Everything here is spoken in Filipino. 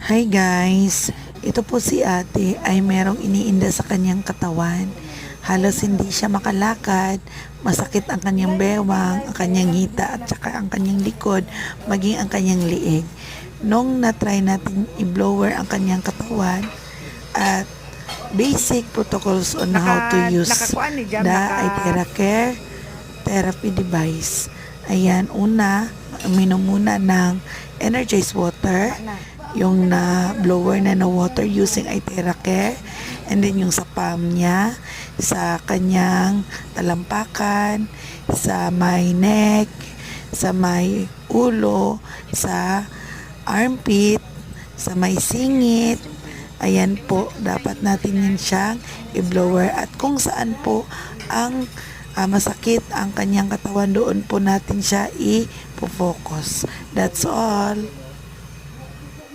Hi guys, ito po si ate ay merong iniinda sa kanyang katawan. Halos hindi siya makalakad, masakit ang kanyang bewang, ang kanyang hita at saka ang kanyang likod, maging ang kanyang liig. Nung na-try natin i-blower ang kanyang katawan at basic protocols on how to use Nakakuan ni Jam, the Itera Care therapy device. Ayan, una, uminom muna ng energized water, yung na blower na water using Itera Care, and then yung sa palm niya, sa kanyang talampakan, sa may neck, sa may ulo, sa armpit, sa may singit. Ayan po, dapat natin yun siyang i-blower, at kung saan po ang masakit ang kanyang katawan, doon po natin siya i-focus. That's all.